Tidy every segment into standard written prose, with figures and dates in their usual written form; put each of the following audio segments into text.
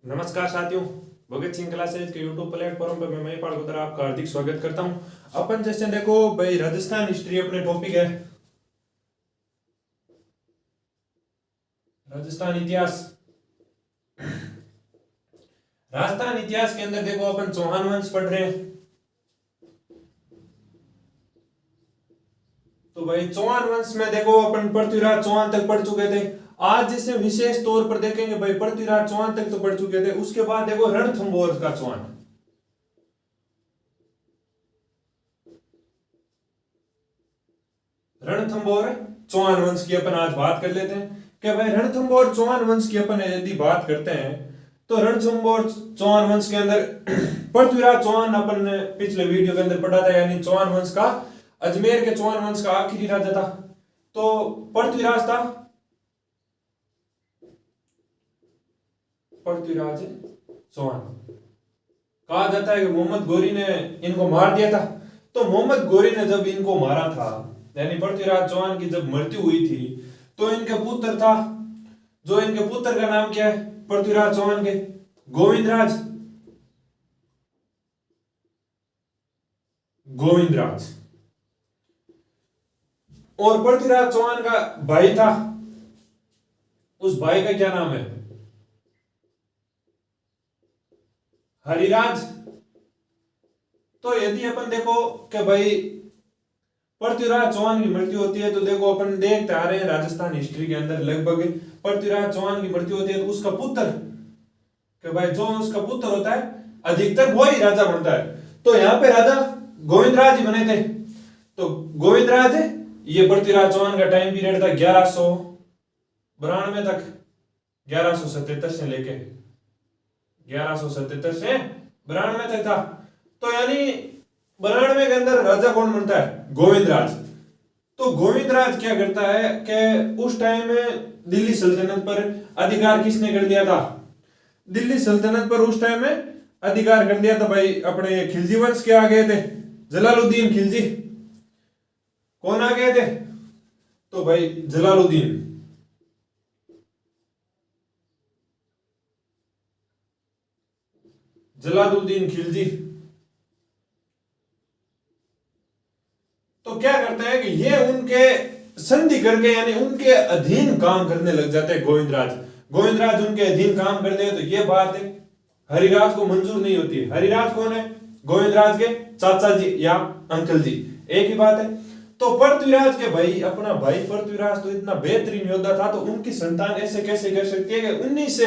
नमस्कार साथियों, भगत सिंह क्लासेज के यूट्यूब प्लेटफॉर्म पर मैं महिपाल गुदरा आपका हार्दिक स्वागत करता हूं। अपन जैसे देखो भाई, राजस्थान हिस्ट्री अपने टॉपिक है। राजस्थान इतिहास। राजस्थान इतिहास के अंदर देखो अपन चौहान वंश पढ़ रहे हैं। तो भाई चौहान वंश में देखो अपन पृथ्वीराज चौहान तक पढ़ चुके थे। आज जैसे विशेष तौर पर देखेंगे भाई, पृथ्वीराज चौहान तक तो पढ़ चुके थे, उसके बाद देखो रणथंभौर का चौहान। रणथंभौर चौहान वंश की अपन आज बात कर लेते हैं कि भाई रणथंभौर चौहान वंश की अपन यदि बात करते हैं तो रणथंभौर चौहान वंश के अंदर पृथ्वीराज चौहान अपन ने पिछले वीडियो के अंदर पढ़ा था, यानी चौहान वंश का अजमेर के चौहान वंश का आखिरी राजा था। तो पृथ्वीराज था पृथ्वीराज चौहान। कहा जाता है कि मोहम्मद गौरी ने इनको मार दिया था। तो मोहम्मद गौरी ने जब इनको मारा था, यानी पृथ्वीराज चौहान की जब मृत्यु हुई थी, तो इनके पुत्र था, जो इनके पुत्र का नाम क्या है पृथ्वीराज चौहान के, गोविंदराज। गोविंदराज। और पृथ्वीराज चौहान का भाई था, उस भाई का क्या नाम है, हरिराज। तो यदि अपन देखो कि भाई पृथ्वीराज चौहान की मृत्यु होती है, तो देखो अपन देखते आ रहे हैं राजस्थान हिस्ट्री के अंदर लगभग पृथ्वीराज चौहान की मृत्यु होती है तो उसका पुत्र, कि भाई जो उसका पुत्र होता है अधिकतर वो ही राजा बनता है। तो यहाँ पे राजा गोविंदराज ही बने थे। तो गोविंदराज है, ये पृथ्वीराज चौहान का टाइम पीरियड था 1192 तक, 1177 से लेके 1177 से 92 तक था। तो यानी 92 के अंदर राजा कौन बनता है, गोविंदराज। तो गोविंदराज क्या करता है कि उस टाइम में दिल्ली सल्तनत पर अधिकार किसने कर दिया था, दिल्ली सल्तनत पर उस टाइम में अधिकार कर दिया था भाई अपने खिलजी वंश के आ गए थे, जलालुद्दीन खिलजी। कौन आ गए थे, तो भाई जलालुद्दीन। जलालुद्दीन खिलजी। तो क्या करते हैं कि ये उनके संधि करके, यानी उनके अधीन काम करने लग जाते हैं गोविंदराज। गोविंदराज उनके अधीन काम करते हैं, तो ये बात है हरिराज को मंजूर नहीं होती है। हरिराज कौन है, गोविंदराज के चाचा जी या अंकल जी, एक ही बात है। तो पृथ्वीराज के भाई, अपना भाई पृथ्वीराज तो इतना बेहतरीन योद्धा था, तो उनकी संतान ऐसे कैसे कर सकती है कि 19 से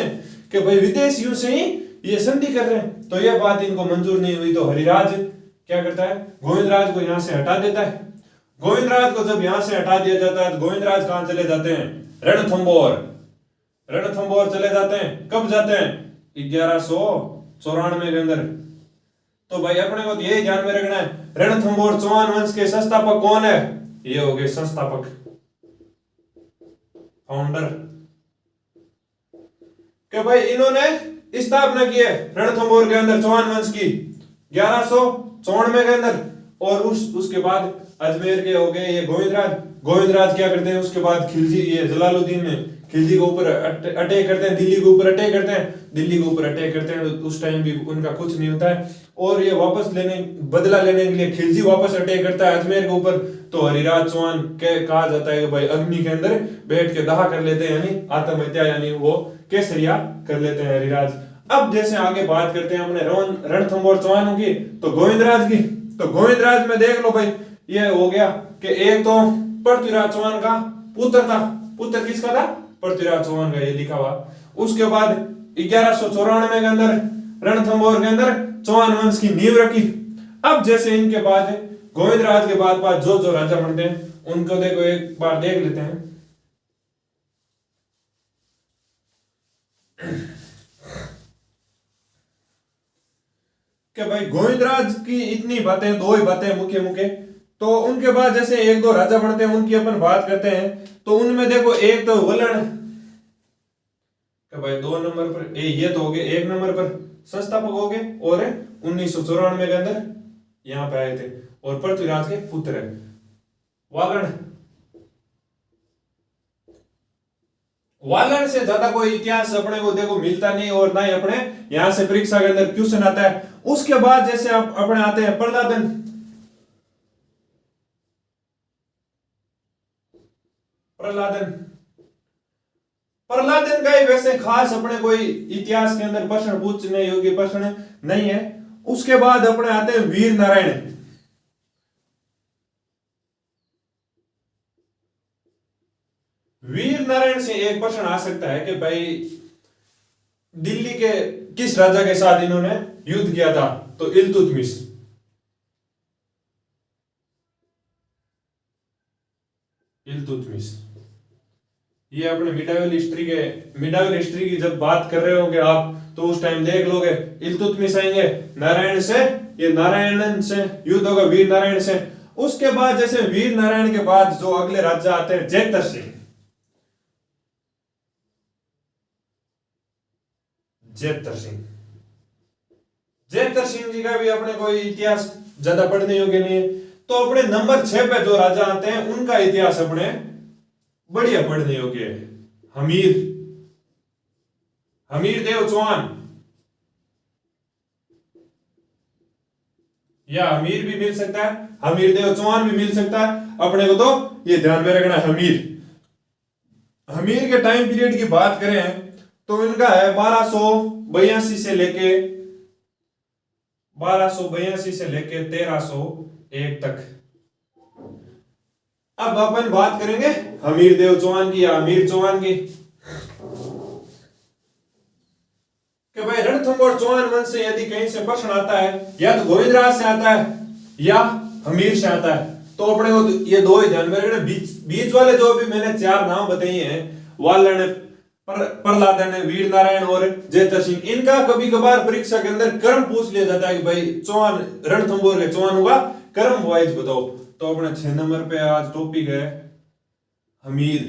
कि भाई विदेशियों से ही ये संधि कर रहे हैं। तो यह बात इनको मंजूर नहीं हुई। तो हरिराज क्या करता है, गोविंदराज को यहां से हटा देता है। गोविंदराज को जब यहां से हटा दिया जाता है तो गोविंदराज कहां चले जाते हैं, रणथंभौर। रणथंभौर चले जाते हैं। कब जाते हैं, 1194 के अंदर। तो भाई अपने को यही ध्यान में रखना है, रणथंभौर चौहान वंश के संस्थापक कौन है, ये हो गए संस्थापक, फाउंडर, कि भाई इन्होंने स्थापना की है रणथंभौर के अंदर चौहान वंश की 1194 के अंदर। और उसके बाद अजमेर के हो गए ये गोविंदराज। गोविंदराज क्या करते हैं, उसके बाद खिलजी, ये जलालुद्दीन में खिलजी के ऊपर अटैक करते हैं, दिल्ली के ऊपर अटैक करते हैं। दिल्ली के ऊपर अटैक करते हैं तो उस टाइम भी उनका कुछ नहीं होता है। और ये वापस बदला लेने के लिए खिलजी वापस अटैक करता है अजमेर के ऊपर। तो हरिराज चौहान कहा जाता है कि भाई अग्नि के अंदर बैठ के दाह कर लेते हैं, यानी आत्महत्या, यानी वो केसरिया कर लेते हैं हरिराज। अब जैसे आगे बात करते हैं अपने रणथंभौर चौहानों की, तो गोविंदराज की। तो गोविंदराज में देख लो भाई, ये हो गया कि एक तो पृथ्वीराज चौहान का पुत्र था, पुत्र किसका था, पृथ्वीराज चौहान का, ये लिखा हुआ। उसके बाद 1194 के अंदर रणथंभौर के अंदर चौहान वंश की नींव रखी। अब जैसे इनके बाद गोविंदराज के बाद जो जो राजा बनते हैं उनको देखो, एक बार देख लेते हैं। कि भाई गोविंदराज की इतनी बातें, दो ही बातें मुख्य मुख्य। तो उनके बाद जैसे एक दो राजा बनते हैं, उनकी अपन बात करते हैं। तो उनमें देखो एक तो वलन, कि भाई 2 नंबर पर ये तो हो गए, 1 नंबर पर संस्थापक हो गए, और 1994 के अंदर यहां पे आए थे, और पृथ्वीराज के पुत्र है वालन। वालन से ज्यादा कोई इतिहास अपने को देखो मिलता नहीं, और ना ही अपने यहां से परीक्षा के अंदर क्वेश्चन आता है। उसके बाद जैसे आप अपने आते हैं प्रहलादन। प्रहलादन प्रहलादन का ही वैसे खास अपने कोई इतिहास के अंदर प्रश्न पूछने योग्य प्रश्न नहीं है। उसके बाद अपने आते हैं वीर नारायण। वीर नारायण से एक प्रश्न आ सकता है कि भाई दिल्ली के किस राजा के साथ इन्होंने युद्ध किया था, तो इल्तुतमिश। इल्तुतमिश ये अपने मिडावल हिस्ट्री की जब बात कर रहे होंगे आप, तो उस टाइम देख लोगे इल्तुतमिश आएंगे, नारायण से, ये नारायण से युद्ध होगा, वीर नारायण से। उसके बाद जैसे वीर नारायण के बाद जो अगले राजा आते हैं जयतर सिंह। जयतर सिंह जयतर सिंह जी का भी अपने कोई इतिहास ज्यादा पढ़ने योग्य नहीं है। तो अपने नंबर 6 पे जो राजा आते हैं उनका इतिहास अपने बढ़िया पढ़ने योग्य है। हमीर हमीर देव चौहान, या हमीर भी मिल सकता है, हमीर देव चौहान भी मिल सकता है अपने को, तो ये ध्यान में रखना है। हमीर के टाइम पीरियड की बात करें तो इनका है 1282 से लेके 1301 तक। अब अपन बात करेंगे हमीर देव चौहान की या हमीर चौहान की, कि भाई रणथंभौर चौहान वंश से यदि कहीं से प्रश्न आता है, या तो गोविंदराज से आता है या हमीर से आता है, तो अपने को ये दो ही ध्यान में रखना। बीच वाले जो भी मैंने 4 नाम बताए हैं, वालन, प्रहलादन, वीर नारायण और जयतर सिंह, इनका कभी कभार परीक्षा के अंदर क्रम पूछ लिया जाता है कि भाई चौहान, रणथंभौर के चौहान होगा, क्रम वाइज बताओ। तो अपने 6 नंबर पे आज टॉपिक है हमीर।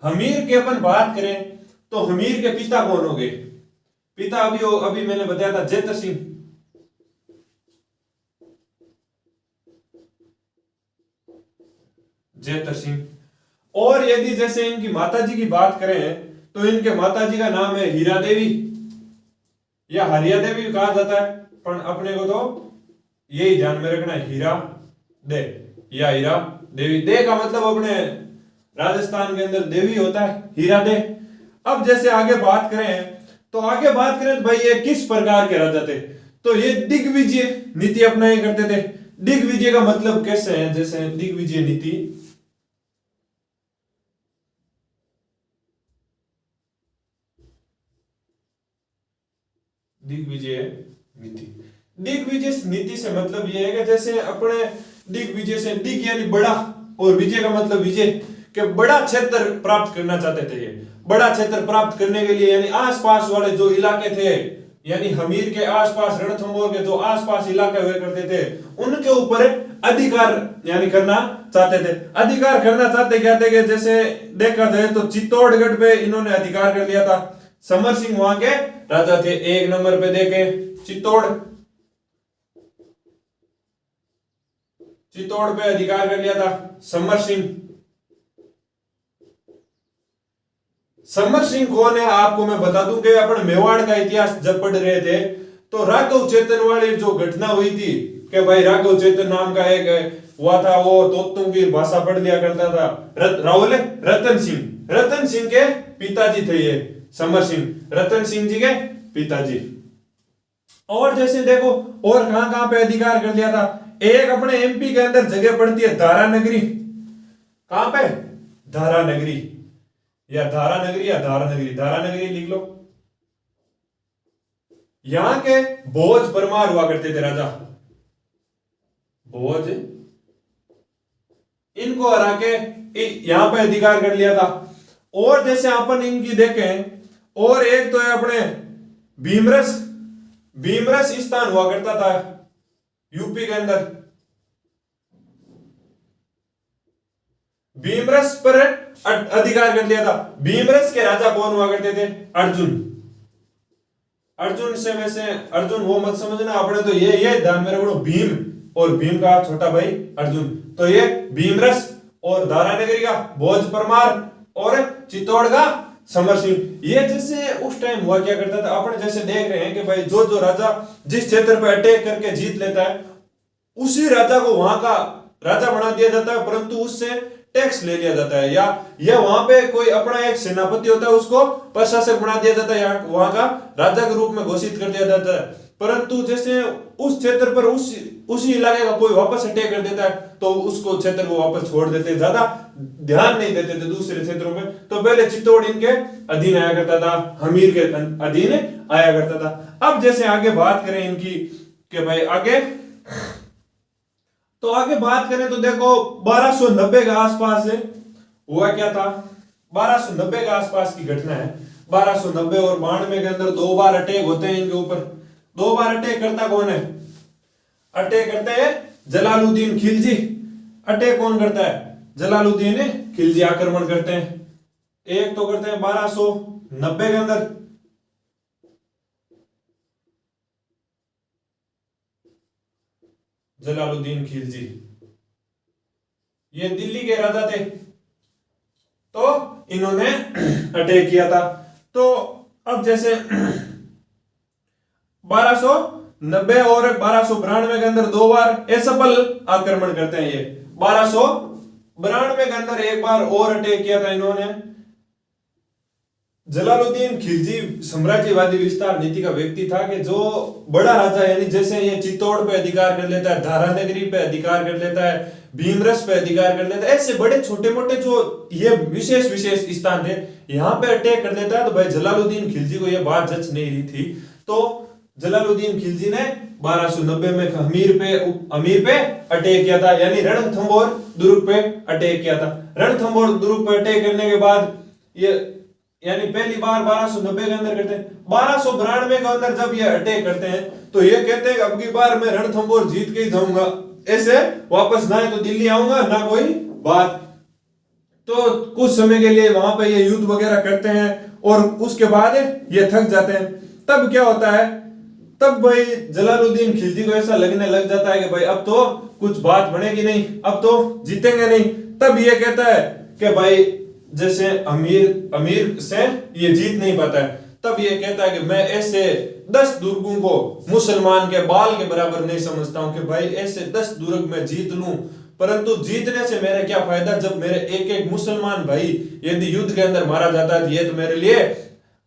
हमीर की अपन बात करें तो हमीर के पिता कौन हो गए? पिता अभी मैंने बताया था जयतर सिंह। जयतर सिंह। और यदि जैसे इनकी माताजी की बात करें तो इनके माताजी का नाम है हीरा देवी या हरिया देवी कहा जाता है, पर अपने को तो यही ध्यान में रखना है, हीरा दे या हीरा देवी। दे का मतलब अपने राजस्थान के अंदर देवी होता है, हीरा दे। अब जैसे आगे बात करें तो भाई ये किस प्रकार के राजा थे? तो ये दिग्विजय नीति अपनाया करते थे। दिग्विजय का मतलब कैसे है? जैसे दिग्विजय नीति, दिग्विजय नीति से मतलब ये है कि जैसे अपने दिग्विजय से, दिग यानी बड़ा और विजय का मतलब विजय, के बड़ा क्षेत्र प्राप्त करना चाहते थे। ये बड़ा क्षेत्र प्राप्त करने के लिए यानी आसपास वाले जो इलाके थे, यानी हमीर के आसपास, रणथंभौर के जो आसपास इलाके हुए करते थे, उनके ऊपर अधिकार यानी करना चाहते थे। अधिकार करना चाहते क्या थे कि जैसे देखा जाए तो चित्तौड़गढ़ पे इन्होंने अधिकार कर लिया था। समर सिंह वहां के राजा थे। 1 नंबर पे देखे चित्तौड़ पे अधिकार कर लिया था समर सिंह। समर सिंह कौन है आपको मैं बता दूं कि अपन मेवाड़ का इतिहास जब पढ़ रहे थे तो राघव चेतन वाली जो घटना हुई थी कि भाई राघव चेतन नाम का एक हुआ था, वो तोतुम की भाषा पढ़ लिया करता था, रतन सिंह के पिताजी थे ये समर सिंह, रतन सिंह जी के पिताजी। और जैसे देखो और कहां पे अधिकार कर लिया था। एक अपने एमपी के अंदर जगह पड़ती है धारा नगरी। कहां पे? धारा नगरी या धारा नगरी लिख लो। यहां के भोज परमार हुआ करते थे राजा। भोज, इनको हरा के यहां पे अधिकार कर लिया था। और जैसे अपन इनकी देखें, और एक तो है अपने भीमरस स्थान हुआ करता था यूपी के अंदर। भीमरस पर अधिकार कर लिया था। भीमरस के राजा कौन हुआ करते थे? अर्जुन से वैसे अर्जुन वो मत समझना, अपने तो ये ध्यान में रखो, भीम और भीम का छोटा भाई अर्जुन। तो ये भीमरस और धारा नगरी का भोज परमार और चित्तौड़ का समर सिंह। ये जैसे उस टाइम हुआ क्या करता था, अपन जैसे देख रहे हैं कि भाई जो जो राजा जिस क्षेत्र पर अटैक करके जीत लेता है उसी राजा को वहां का राजा बना दिया जाता है, परंतु उससे टैक्स ले लिया जाता है, या वहां पे कोई अपना एक सेनापति होता है उसको प्रशासक बना दिया जाता है या वहां का राजा के रूप में घोषित कर दिया जाता है। परंतु जैसे उस क्षेत्र पर उसी इलाके का कोई वापस अटैक कर देता है तो उसको क्षेत्र को वापस छोड़ देते हैं, ज्यादा ध्यान नहीं देते थे दूसरे क्षेत्रों में। तो पहले चित्तौड़ इनके अधीन आया करता था, हमीर के अधीन आया करता था। अब जैसे आगे बात करें इनकी कि भाई आगे, तो आगे बात करें तो देखो 1290 के आसपास है हुआ क्या था, 1290 के आसपास की घटना है। 1290 और 92 के अंदर 2 बार अटैक होते हैं इनके ऊपर। 2 बार अटैक करता कौन है, अटैक करते हैं जलालुद्दीन खिलजी। अटैक कौन करता है, जलालुद्दीन खिलजी आक्रमण करते हैं। एक तो करते हैं 1290 के अंदर, जलालुद्दीन खिलजी ये दिल्ली के राजा थे, तो इन्होंने अटैक किया था। तो अब जैसे 1290 और 1292 के अंदर 2 बार असफल आक्रमण करते हैं ये। 1292 के अंदर एक बार और अटैक किया था इन्होंने। जलालुद्दीन खिलजी साम्राज्यवादी विस्तार नीति का व्यक्ति था कि जो बड़ा राजा यानी जैसे ये चित्तौड़ पे अधिकार कर लेता है, धारानगरी पे अधिकार कर लेता है, भीमरस पे अधिकार कर लेता है, ऐसे बड़े छोटे मोटे जो ये विशेष विशेष स्थान थे यहाँ पे अटैक कर लेता है। तो भाई जलालुद्दीन खिलजी को ये बात जच नहीं रही थी, तो जलालुद्दीन खिलजी ने 1290 में अमीर पे अटैक किया था, यानी रणथंभौर दुर्ग पे अटैक किया था। रणथंभौर दुर्ग पे अटैक करने के बाद ये यानी पहली बार 1290 के अंदर करते हैं। 1292 के अंदर जब ये अटैक करते हैं तो ये कहते हैं अब की बार मैं रणथंभौर जीत के ही जाऊंगा, ऐसे वापस ना तो दिल्ली आऊंगा ना कोई बात। तो कुछ समय के लिए वहां पे ये युद्ध वगैरह करते हैं और उसके बाद ये थक जाते हैं। तब क्या होता है, तब भाई जलालुद्दीन खिलजी को ऐसा लगने लग जाता है कि भाई अब तो कुछ बात बनेगी नहीं, अब तो जीतेंगे नहीं। तब ये कहता है कि भाई जैसे अमीर से ये जीत नहीं पाता है, तब ये कहता है कि मैं ऐसे 10 दुर्गों को मुसलमान के बाल के बराबर नहीं समझता हूं कि भाई ऐसे 10 दुर्ग में जीत लूं, परंतु जीतने से मेरा क्या फायदा जब मेरे एक एक मुसलमान भाई यदि युद्ध के अंदर मारा जाता है, ये तो मेरे लिए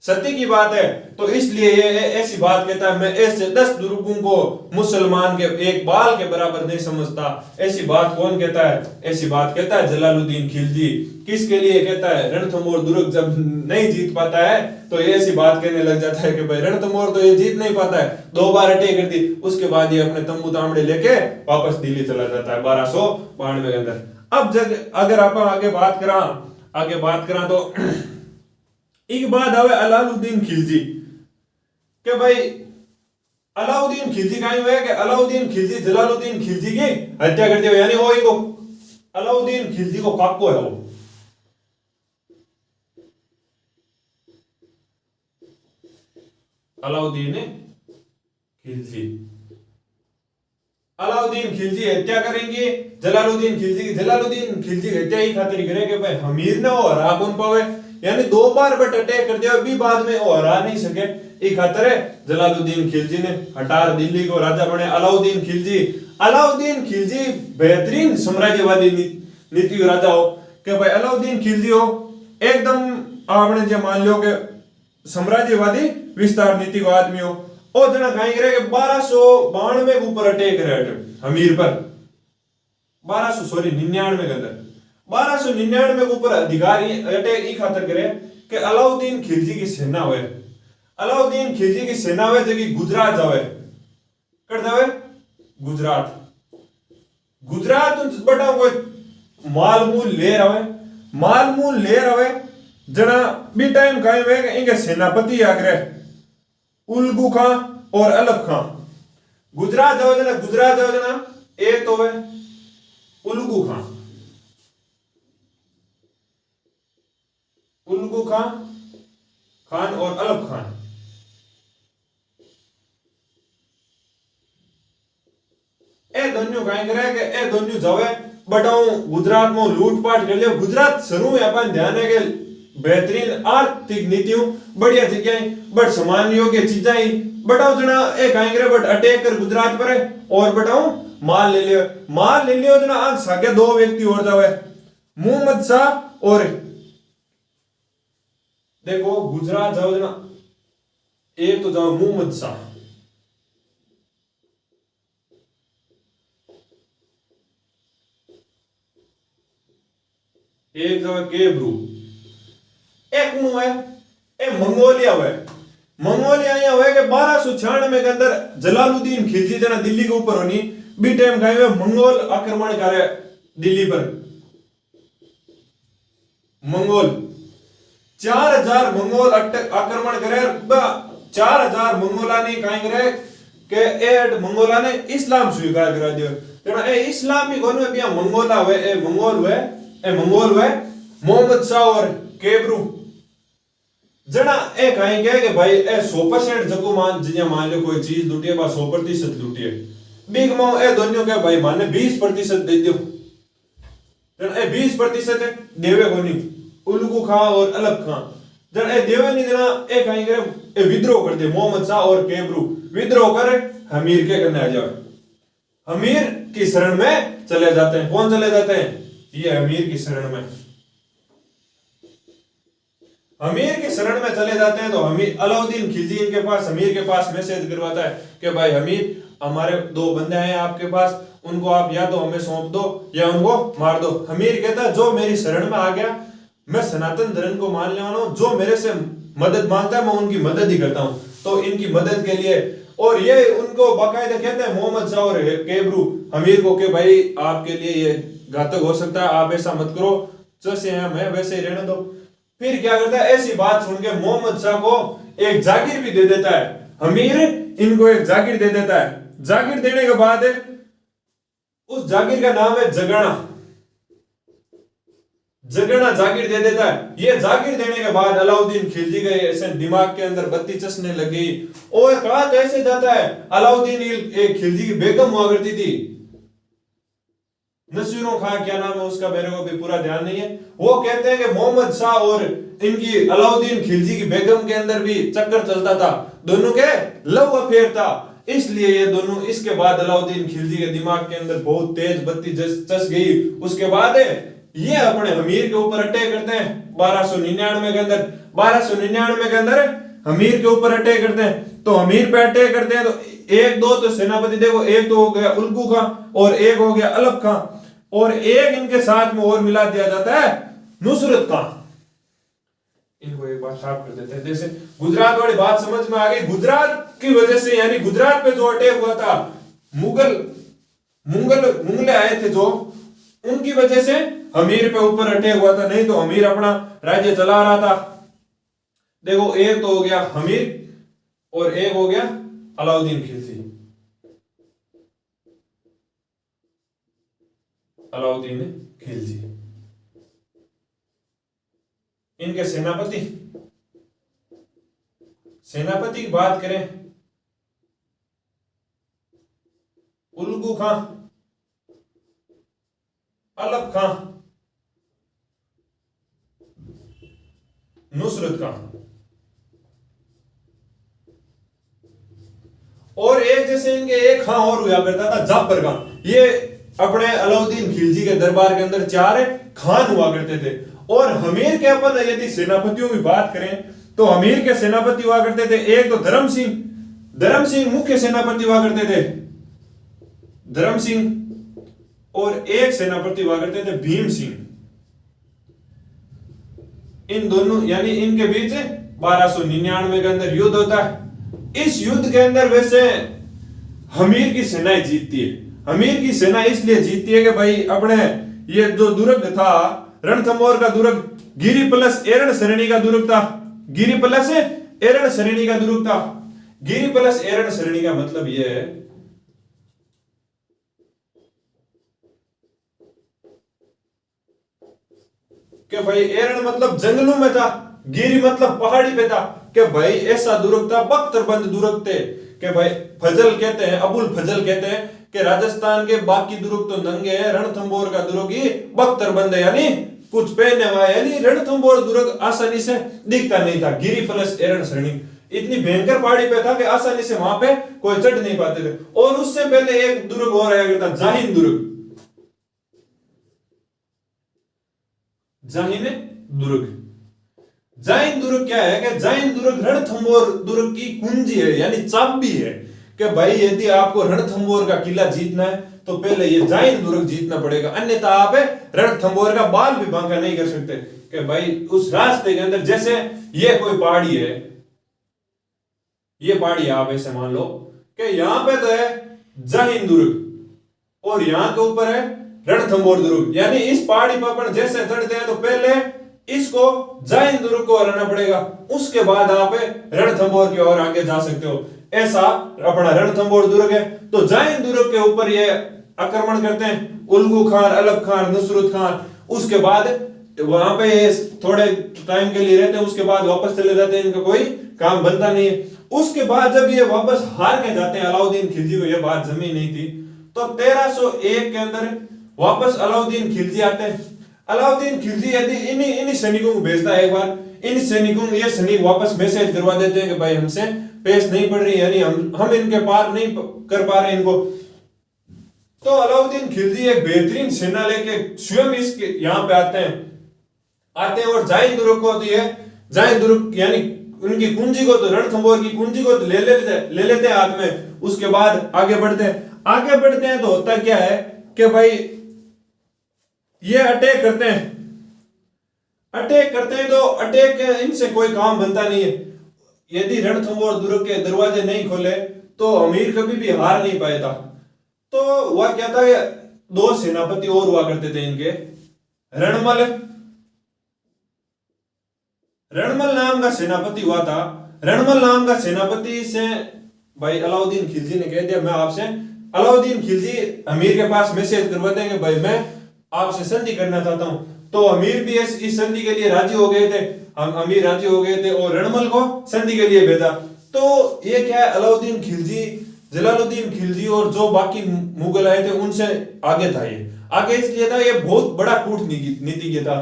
सत्य की बात है। तो इसलिए ये ऐसी बात कहता है मैं ऐसे 10 दुर्गों को मुसलमान के एक बाल के बराबर नहीं समझता। ऐसी बात कौन कहता है, ऐसी बात कहता है जलालुद्दीन खिलजी। किसके लिए कहता है, रणथंभौर दुर्ग जब नहीं जीत पाता है तो ये ऐसी बात कहने लग जाता है कि भाई रणथंभौर तो ये जीत नहीं पाता है, 2 बार अटैक कर दी, उसके बाद ये अपने तंबू तांबड़े लेके वापस दिल्ली चला जाता है 1292 के अंदर। अब अगर आप आगे बात करा तो एक बात आवे अलाउद्दीन खिलजी के भाई अलाउद्दीन खिलजी का हुआ है कि अलाउद्दीन खिलजी जलालुद्दीन खिलजी की हत्या कर दिया, यानी वो ही को अलाउद्दीन खिलजी को काको है वो। अलाउद्दीन खिलजी हत्या करेंगे जलालुद्दीन खिलजी की। जलालुद्दीन खिलजी हत्या ही खातिर करेंगे भाई हमीर ने वो हरा कौन पावे, यानी 2 बार बट अटैक कर दिया, अभी बाद में वो हरा नहीं सके। एक खातिर जलालुद्दीन खिलजी ने हटार दिल्ली को राजा बने अलाउद्दीन खिलजी बेहतरीन साम्राज्यवादी नीति राजा हो कि भाई अलाउद्दीन खिलजी हो एकदम आपने जो मान लो कि साम्राज्यवादी विस्तार नीति को आदमी हो। और जना कहीं करे कि 1292 के ऊपर अटैक करे हमीर पर, 1299 के अंदर 1299 के ऊपर अधिकारी अटैक ई खातिर करे कि अलाउद्दीन खिलजी की सेना हुए, अलाउद्दीन खिलजी की सेना हुए जगह गुजरात जावे कर जावे गुजरात बटा कोई मालमूल ले रहे जना भी टाइम कायम है इनके सेनापति आगरे उल्गू खां और अलग खां। गुजरात जाओ जना एक तो है उल्गू खान और अलग खान। ए दोनों कहीं करे कि ए दोनों जावे बताऊं गुजरात में लूटपाट कर लियो। गुजरात शुरू में अपन ध्यान है कि बेहतरीन आर्थिक नीतियों बढ़िया जगह बट समान योग्य चीजें बताओ जना एक आएंगे बट अटैक कर गुजरात पर है और बताऊं माल ले लियो जना आज सागे दो व्यक्ति और जावे मोहम्मद शाह और देखो गुजरात जाओ जना एक तो जाओ मोहम्मद शाह एक जाओ केब्रू एक नु है ए मंगोलिया हुआ मंगोलिया हुआ कि 1296 के अंदर जलालुद्दीन खिलजी जना दिल्ली के ऊपर होनी बी टाइम गए हुए मंगोल आक्रमण करे दिल्ली पर मंगोल 4000 मंगोल आक्रमण करे 4000 मंगोला ने काई करे के एड मंगोला ने इस्लाम स्वीकार करा दियो जना ए इस्लाम ही कोन में बिया मंगोला हुए ए मंगोल हुए मोहम्मद शाह और केब्रू जना ए कहेंगे कि भाई ए 100% जको मान लो कोई चीज लूटी है बा 100% लूटी है बिग माओ ए दोनों के भाई माने 20% दे दियो जना ए 20% देवे कोनी उल्गू खां और अलग खां जना ए देवे नहीं जना ए कहेंगे ए विद्रोह कर दे मोहम्मद शाह और केब्रू विद्रोह कर हमीर के करने आ जाए हमीर की शरण में चले जाते हैं। कौन चले जाते हैं? ये हमीर की शरण में अमीर की शरण में चले जाते हैं। तो हमीर अलाउद्दीन खिलजी इनके पास अमीर के पास मैसेज करवाता है कि भाई हमीर हमारे दो बंदे हैं आपके पास उनको आप या तो हमें सौंप दो या उनको मार दो। हमीर कहता है जो मेरी शरण में आ गया मैं सनातन धर्म को मानने वाला हूं जो मेरे से मदद मांगता है मैं उनकी मदद ही करता हूं। तो इनकी मदद के लिए और ये उनको बाकायदा कहते हैं मोहम्मद शाह और केब्रू हमीर को कि भाई आपके लिए ये घातक हो सकता है आप ऐसा मत करो जैसे हैं मैं वैसे ही रहने दो। फिर क्या करता है ऐसी बात सुन के मोहम्मद शाह को एक जागीर भी दे देता है। हमीर इनको एक जागीर दे देता है। जागीर देने के बाद उस जागीर का नाम है जगना जागीर दे देता है। ये जागीर देने के बाद अलाउद्दीन खिलजी के ऐसे दिमाग के अंदर बत्ती चसने लगी और कहा कैसे जाता है। अलाउद्दीन एक खिलजी की बेगम हुआ करती थी नसीरों खां क्या नाम है उसका मेरे को भी पूरा ध्यान नहीं है। वो कहते हैं कि मोहम्मद शाह और इनकी अलाउद्दीन खिलजी की बेगम के अंदर भी चक्कर चलता था दोनों के लव अफेयर था इसलिए ये दोनों इसके बाद अलाउद्दीन खिलजी के दिमाग के अंदर बहुत तेज बत्ती चस गई। उसके बाद ये अपने हमीर के ऊपर अटैक करते हैं 1299 के अंदर हमीर के ऊपर अटैक करते हैं। तो हमीर पे अटैक करते हैं तो एक दो तो सेनापति देखो एक तो हो गया उल्गू खां और एक हो गया अलग खां और एक इनके साथ में और मिला दिया जाता है नुसरत खां। इनको एक बात साफ कर देते हैं। जैसे गुजरात वाली बात समझ में आ गई। गुजरात की वजह से यानी गुजरात पे जो अटैक हुआ था मुगल आए थे जो उनकी वजह से हमीर पे ऊपर अटैक हुआ था नहीं तो हमीर अपना राज्य चला रहा था। देखो एक तो हो गया हमीर और एक हो गया अलाउद्दीन खिलजी। इनके सेनापति की बात करें उल्गू खां अलग खां नुसरत खां और एक जैसे इनके एक खां और हुआ करता था जाफर खां। ये अपने अलाउद्दीन खिलजी के दरबार के अंदर 4 खान हुआ करते थे। और हमीर के अपन यदि सेनापतियों की बात करें तो हमीर के सेनापति हुआ करते थे एक तो धर्म सिंह मुख्य सेनापति हुआ करते थे धर्म सिंह और एक सेनापति हुआ करते थे भीम सिंह। इन दोनों यानी इनके बीच 1299 के अंदर युद्ध होता है। इस युद्ध के अंदर वैसे हमीर की सेना जीतती है। हमीर की सेना इसलिए जीतती है कि भाई अपने ये जो दुर्ग था रणथंभौर का दुर्ग गिरी प्लस एरण श्रेणी का दुर्ग था। गिरी प्लस एरण श्रेणी का मतलब यह है कि भाई एरण मतलब जंगलों में था गिरी मतलब पहाड़ी पे था कि भाई ऐसा दुर्ग था बख्तरबंद दुर्ग थे कि भाई फजल कहते हैं अबुल फजल कहते हैं कि राजस्थान के बाकी दुर्ग तो नंगे हैं, रणथंभौर का दुर्ग ही बख्तरबंद है, यानी कुछ पहने हुआ है, यानी रणथंभौर दुर्ग आसानी से दिखता नहीं था। गिरी प्लस एरण श्रेणी इतनी भयंकर पहाड़ी पे था कि आसानी से वहां पे कोई चढ़ नहीं पाते थे। और उससे पहले एक दुर्ग और आया करता, जाहिन दुर्ग। जाहिन दुर्ग, जाइन दुर्ग क्या है कि जाइन दुर्ग रणथंभौर दुर्ग की कुंजी है, यानी चाबी है कि भाई यदि आपको रणथंभौर का किला जीतना है तो पहले ये जाइन दुर्ग जीतना पड़ेगा, अन्यथा आप रणथंभौर का बाल भी बांका नहीं कर सकते। कि भाई उस रास्ते के अंदर, जैसे ये कोई पहाड़ी है, ये पहाड़ी आप ऐसे मान लो कि यहां पे तो है जाहिन दुर्ग और यहां के ऊपर है रणथंभौर दुर्ग, यानी इस पहाड़ी पर अपन जैसे चढ़ते हैं तो पहले इसको जाइन दुर्ग को हराना पड़ेगा, उसके बाद आप रणथंभौर की ओर आगे जा सकते हो। ऐसा अपना रणथंभौर दुर्ग है। तो जाइन दुर्ग के ऊपर ये आक्रमण करते हैं उल्गू खान, अलग खान, नुसरत खान। उसके बाद वहां पे थोड़े टाइम के लिए रहते हैं, उसके बाद वापस चले जाते हैं, इनका कोई काम बनता नहीं है। उसके बाद जब ये वापस हार के जाते हैं, अलाउद्दीन खिलजी को ये बात जमी नहीं थी, तो 1301 के अंदर वापस अलाउद्दीन खिलजी आते हैं। अलाउद्दीन खिलजी यदि इन्हीं सैनिकों को भेजता है, एक बार इन सैनिकों को ये सैनिक वापस मैसेज करवा देते हैं कि भाई हमसे पेश नहीं पड़ रही, यानी हम इनके पार नहीं कर पा रहे इनको। तो अलाउद्दीन खिलजी एक बेहतरीन सेना लेके स्वयं इसके यहाँ पे आते हैं और जाइन दुर्ग को, तो ये जाइन दुर्ग यानी उनकी कुंजी को, तो रणथंभौर की कुंजी को तो ले लेते हैं हाथ में। उसके बाद आगे बढ़ते हैं तो होता क्या है कि भाई ये अटैक करते हैं तो अटैक इनसे कोई काम बनता नहीं है। यदि रणथंभौर दुर्ग के दरवाजे नहीं खोले तो अमीर कभी भी हार नहीं पाया था। तो वह क्या था, दो सेनापति और हुआ करते थे इनके, रणमल नाम का सेनापति हुआ था। रणमल नाम का सेनापति से भाई अलाउद्दीन खिलजी ने कह दिया, मैं आपसे, अलाउद्दीन खिलजी अमीर के पास मैसेज करवाते हैं कि भाई मैं आपसे संधि करना चाहता हूं। तो अमीर भी इस संधि के लिए राजी हो गए थे, अमीर राजी हो गए थे और रणमल को संधि के लिए भेजा। तो ये क्या है, अलाउद्दीन खिलजी, जलालुद्दीन खिलजी और जो बाकी मुगल आए थे उनसे आगे था। ये आगे इसलिए था, ये बहुत बड़ा कूटनीतिज्ञ था।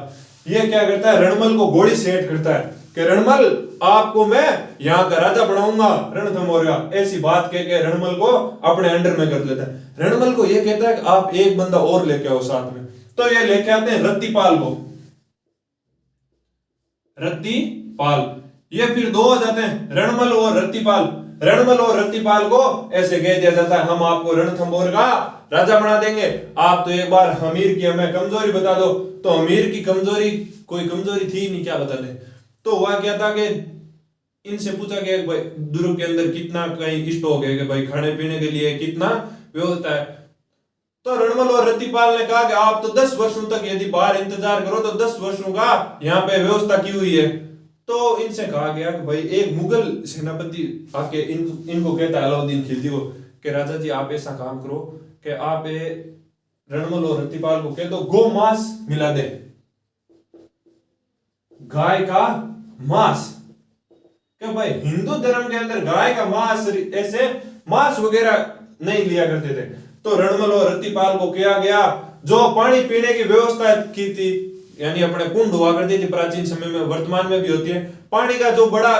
ये क्या करता है, रणमल को गोली सेट करता है कि रणमल आपको मैं यहाँ का राजा बनाऊंगा रणथंभौर का, ऐसी बात कह के रणमल को अपने अंडर में कर लेता है। रणमल को ये कहता है कि आप एक बंदा और लेके आओ साथ में। तो ये लेके आते हैं रत्तीपाल को, रत्तीपाल। ये फिर दो हो जाते हैं, रणमल और रत्तीपाल को ऐसे कह दिया जाता है, हम आपको रणथंभौर का राजा बना देंगे, आप तो एक बार अमीर की हमें कमजोरी बता दो। तो अमीर की कमजोरी कोई कमजोरी थी नहीं, क्या बता दें। तो वह क्या था कि इनसे पूछा गया भाई दुर्ग के अंदर कितना कहीं स्टॉक है, कि भाई खाने पीने के लिए कितना व्यवस्था है। तो रणमल और रत्तीपाल ने कहा कि आप तो 10 वर्षों तक यदि बाहर इंतजार करो तो 10 वर्षों का यहाँ पे व्यवस्था की हुई है। तो इनसे कहा गया कि भाई एक मुगल सेनापति आके इनको कहता है अलाउद्दीन खिलजी को कि राजा जी आप ऐसा काम करो कि आप रणमल और रत्तीपाल को कह दो गो मांस मिला दे, गाय का मांस। कि भाई हिंदू धर्म के अंदर गाय का मांस, ऐसे मांस वगैरह नहीं लिया करते थे। तो रणमल और रत्तीपाल को किया गया, जो पानी पीने की व्यवस्था की थी, यानी अपने कुंड हुआ करती थी प्राचीन समय में, वर्तमान में भी होती है, पानी का जो बड़ा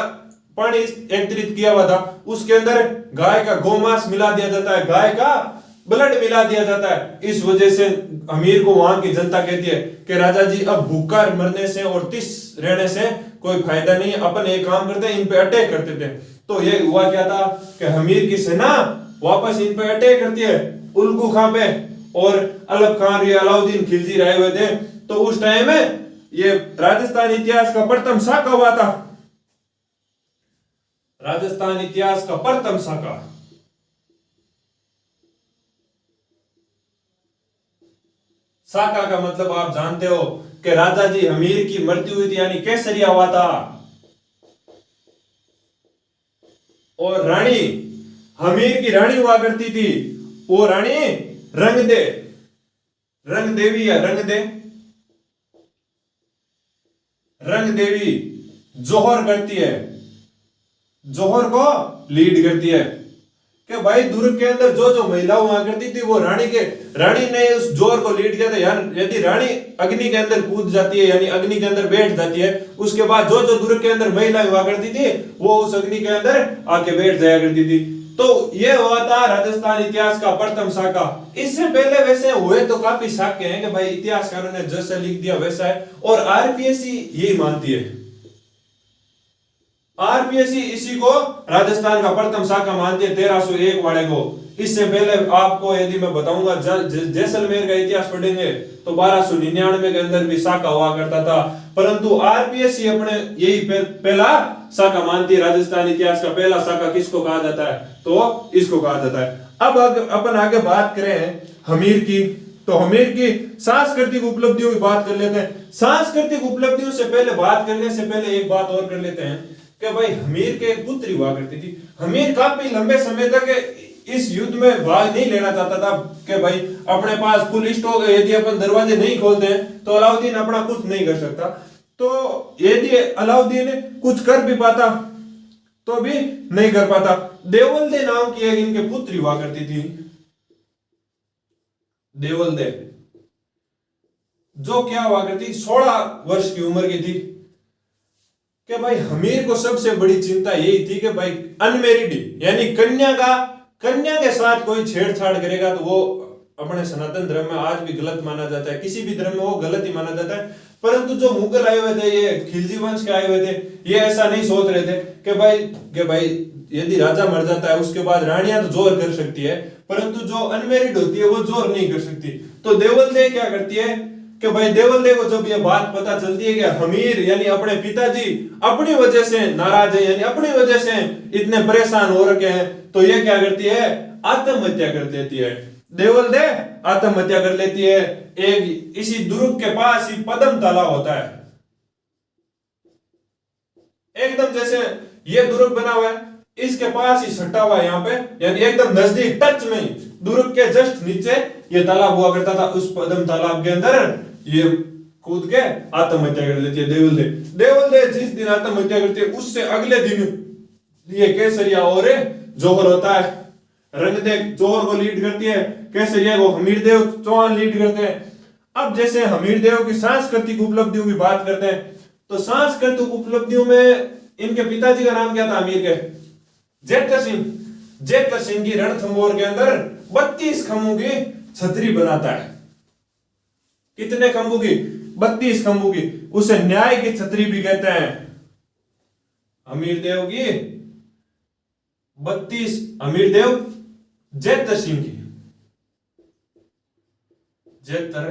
पानी एकत्रित किया हुआ था उसके अंदर गाय का गोमांस मिला दिया जाता है, गाय का ब्लड मिला दिया जाता है। इस वजह से अमीर को वहां की जनता कहती है कि राजा जी अब भूखा मरने से और तिस रहने से कोई फायदा नहीं है, अपन एक काम करते हैं, इन पे अटैक करते थे। तो ये हुआ क्या था कि अमीर की सेना वापस इन पे अटैक करती है, उल्गू खां पे, और अलग खान, ये अलाउद्दीन खिलजी रहे हुए थे। तो उस टाइम में ये राजस्थान इतिहास का प्रथम साका हुआ था, राजस्थान इतिहास का प्रथम साका। साका का मतलब आप जानते हो कि राजा जी हमीर की मृत्यु हुई थी, यानी केसरिया हुआ था। और रानी हमीर की रानी हुआ करती थी, वो रानी रंग देवी या रंग देवी जोहर करती है, जोहर को लीड करती है। कि भाई दुर्ग के अंदर जो जो महिलाएं हुआ करती थी वो रानी ने उस जोर को लीड किया था। यानी यदि रानी अग्नि के अंदर कूद जाती है यानी अग्नि के अंदर बैठ जाती है, उसके बाद जो जो दुर्ग के अंदर महिलाएं हुआ करती थी वो उस अग्नि के अंदर आके बैठ जाया करती थी। तो ये हुआ था राजस्थान इतिहास का प्रथम शाखा। इससे पहले वैसे हुए तो काफी शाखे हैं कि भाई इतिहासकारों ने जैसा लिख दिया वैसा है, और आरपीएससी यही मानती है। आरपीएससी इसी को राजस्थान का प्रथम शाखा मानती है, 1301 वाले को। इससे पहले आपको यदि मैं बताऊंगा जैसलमेर का इतिहास पढ़ेंगे तो 1299 के अंदर भी शाखा हुआ करता था, परंतु आरपीएससी अपने यही पहला शाखा मानती है। राजस्थान इतिहास का पहला शाखा किसको कहा जाता है? तो इसको कहा जाता है। अब अपन आगे बात करें हमीर की, तो हमीर की सांस्कृतिक उपलब्धियों की बात कर लेते हैं। सांस्कृतिक उपलब्धियों से पहले बात करने से पहले एक बात और कर लेते हैं कि भाई हमीर के एक पुत्री हुआ करती थी। हमीर काफी लंबे समय तक इस युद्ध में भाग नहीं लेना चाहता था कि भाई अपने पास फुल स्टॉक है, यदि अपन दरवाजे नहीं खोलते हैं तो अलाउद्दीन अपना कुछ नहीं कर सकता। तो यदि अलाउद्दीन कुछ कर भी पाता तो भी नहीं कर पाता। देवलदे नाम की एक इनके पुत्री हुआ करती थी, देवलदे, जो क्या हुआ करती 16 वर्ष की उम्र की थी। कि भाई हमीर को सबसे बड़ी चिंता यही थी कि भाई अनमेरिड यानी कन्या के साथ कोई छेड़छाड़ करेगा तो वो अपने सनातन धर्म में आज भी गलत माना जाता है, किसी भी धर्म में वो गलत ही माना जाता है। परंतु जो मुगल आए हुए थे, ये खिलजी वंश के आए हुए थे, ये ऐसा नहीं सोच रहे थे कि भाई यदि राजा मर जाता है उसके बाद रानियां तो जोर कर सकती है, परंतु जो अनमेरिड होती है वो जोर नहीं कर सकती। तो देवलदे क्या करती है कि भाई देवलदे को जब ये बात पता चलती है कि हमीर यानी अपने पिताजी अपनी वजह से नाराज है, यानी अपनी वजह से इतने परेशान हो रखे हैं, तो ये क्या करती है? आत्महत्या कर देती है। देवलदे आत्महत्या कर लेती है। एक इसी दुर्ग के पास ही पद्म तालाब होता है, एकदम जैसे ये दुर्ग बना हुआ है इसके पास ही सटा हुआ है यहाँ पे, यानी एकदम नजदीक टच में ही दुर्ग के जस्ट नीचे ये तालाब हुआ करता था। उस पद्म तालाब के अंदर ये कूद के आत्महत्या कर लेती है देवलदे जिस दिन आत्महत्या करती है उससे अगले दिन ये केसरिया और जोहर होता है। रंगदेव जोहर को लीड करती है, केसरिया को हमीरदेव चौहान लीड करते हैं। अब जैसे हमीरदेव की सांस्कृतिक उपलब्धियों की बात करते हैं तो सांस्कृतिक उपलब्धियों में इनके पिताजी का नाम क्या था हमीर के? जेठर सिंह की रणथंभौर के अंदर 32 खंभों की छतरी बनाता है। कितने खंभों की? 32 खंभों की। उसे न्याय की छतरी भी कहते हैं। हमीरदेव की 32, हमीरदेव जेठर सिंह की, जेठर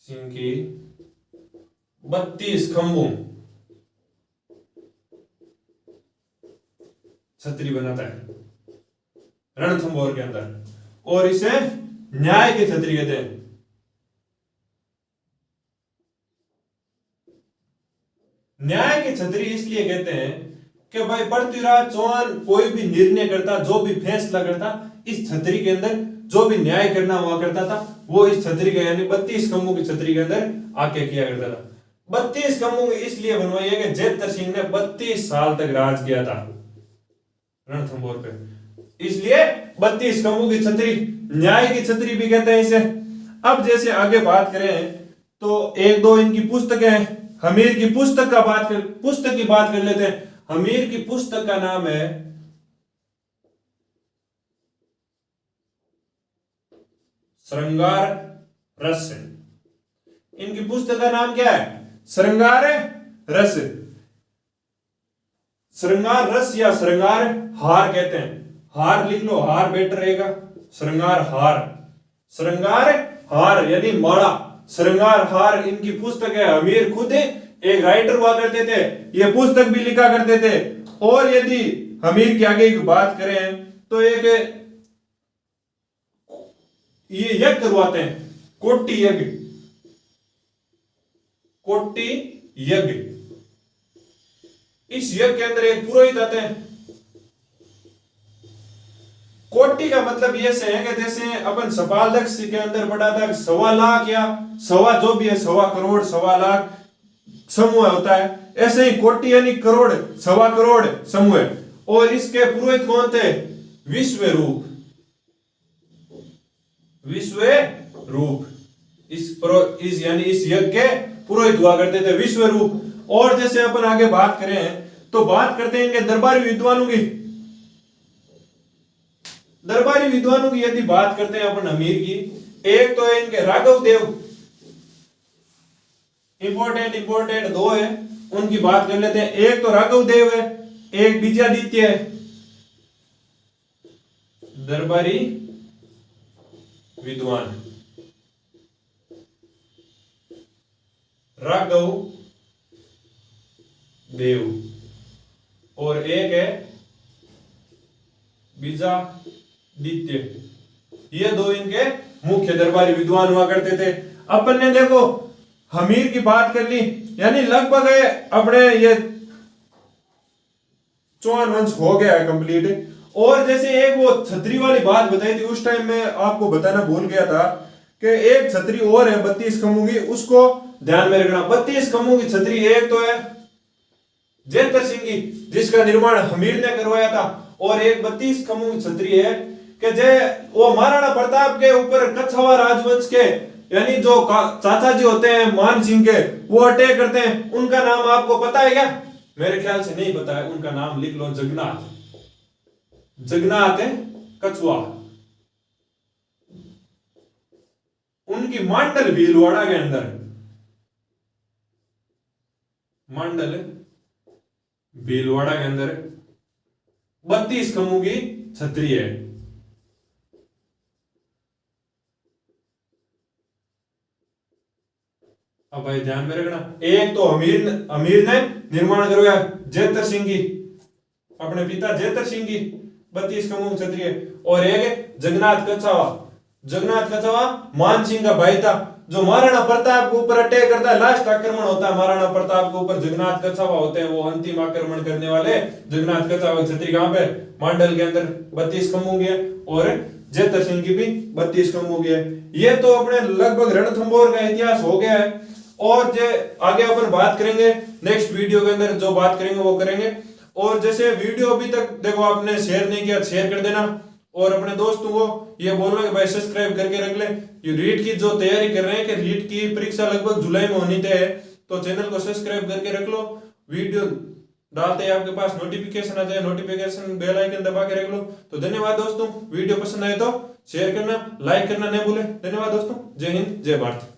सिंह की 32 खंभों छतरी बनाता है रणथंभौर के अंदर, और इसे न्याय की छतरी कहते हैं। न्याय की छतरी इसलिए कहते हैं कि भाई पृथ्वीराज चौहान कोई भी निर्णय करता, जो भी फैसला करता, इस छतरी के अंदर जो भी न्याय करना हुआ करता था वो इस छतरी के यानी 32 खंभों की छतरी के अंदर आके किया करता था। 32 खंभों की इसलिए बनवाई है कि जेठर सिंह ने 32 साल तक राज किया था रणथंभौर पे, इसलिए 32 खंभों की छतरी, न्याय की छतरी भी कहते हैं इसे। अब जैसे आगे बात करें तो एक दो इनकी पुस्तकें हैं। हमीर की पुस्तक की बात कर लेते हैं। हमीर की पुस्तक का नाम है श्रृंगार रस। इनकी पुस्तक का नाम क्या है? श्रृंगार रस। श्रृंगार रस या श्रृंगार हार कहते हैं। हार लिख लो, हार बेटर रहेगा। श्रृंगार हार, श्रृंगार हार यानी माला, श्रृंगार हार इनकी पुस्तक है। हमीर खुद एक राइटर हुआ करते थे, ये पुस्तक भी लिखा करते थे। और यदि हमीर के आगे की बात करें तो एक ये यज्ञ करवाते हैं, कोटि यज्ञ, कोटि यज्ञ। इस यज्ञ के अंदर एक पुरोहित आते हैं। कोटि का मतलब ये से है कि जैसे अपन सपालदक्ष के अंदर पढ़ा था 1.25 लाख या जो भी है 1.25 करोड़ 1.25 लाख समूह होता है, ऐसे ही कोटि यानी करोड़, 1.25 करोड़ समूह है। और इसके पुरोहित कौन थे? विश्वरूप। विश्वरूप इस यानी इस यज्ञ के पुरोहित हुआ करते थे विश्वरूप। और जैसे अपन आगे बात करें तो बात करते हैं इनके दरबारी विद्वानों की। दरबारी विद्वानों की यदि बात करते हैं अपन अमीर की, एक तो है इनके राघव देव, इंपॉर्टेंट दो है, उनकी बात कर लेते हैं। एक तो राघव देव है, एक विजयादित्य है। दरबारी विद्वान राघव देव और एक है विजयादित्य। ये दो इनके मुख्य दरबारी विद्वान हुआ करते थे। अपन ने देखो हमीर की बात कर ली, यानी लगभग अपने ये चौहान वंश हो गया है कंप्लीट। और जैसे एक वो छतरी वाली बात बताई थी उस टाइम में आपको बताना भूल गया था कि एक छतरी और है 32 खम्भों की, उसको ध्यान में रखना। 32 खम्भों की छतरी एक तो है जयंतर सिंह की, जिसका निर्माण हमीर ने करवाया था, और एक 32 खम्भों की छतरी है कि जय वो महाराणा प्रताप के ऊपर कछवाहा राजवंश के यानी जो चाचा जी होते हैं मान सिंह के, वो अटैक करते हैं। उनका नाम आपको पता है क्या? मेरे ख्याल से नहीं पता है। उनका नाम लिख लो, जगन्नाथ। जगन्नाथ है कछवाहा। उनकी मंडल भीलवाड़ा के अंदर, मंडल भीलवाड़ा के अंदर 32 खम्भों की छतरी है। अब भाई ध्यान में रखना, एक तो अमीर ने निर्माण करवाया जयंतर सिंह की, अपने पिता जयंतर सिंह की 32 खम्भों की छतरी है, और एक जगन्नाथ कछवाहा मान सिंह का भाई था, जो महाराणा प्रताप के ऊपर अटैक करता है। लास्ट आक्रमण होता है महाराणा प्रताप के ऊपर, जगन्नाथ कछवाहा होते हैं वो अंतिम आक्रमण करने वाले। जगन्नाथ कछवाहा की छतरी कहां पे? मांडल के अंदर 32 खम्भों की है, और जयंतर सिंह की भी 32 खम्भों की है। ये तो अपने लगभग रणथंभौर का इतिहास हो गया है। और जो आगे अपन बात करेंगे नेक्स्ट वीडियो के अंदर, जो बात करेंगे वो करेंगे। और जैसे वीडियो अभी तक देखो आपने शेयर नहीं किया, शेयर कर देना, और अपने दोस्तों को ये बोलना कि भाई सब्सक्राइब करके रख ले। ये रीट की जो तैयारी कर रहे हैं कि रीट की परीक्षा लगभग जुलाई में होनी तय है, तो चैनल को सब्सक्राइब करके रख लो। वीडियो डालते हैं आपके पास नोटिफिकेशन आ जाए, नोटिफिकेशन बेल आइकन दबा के रख लो। तो धन्यवाद दोस्तों, वीडियो पसंद आए तो शेयर करना, लाइक करना नहीं भूले। धन्यवाद दोस्तों, जय हिंद जय भारत।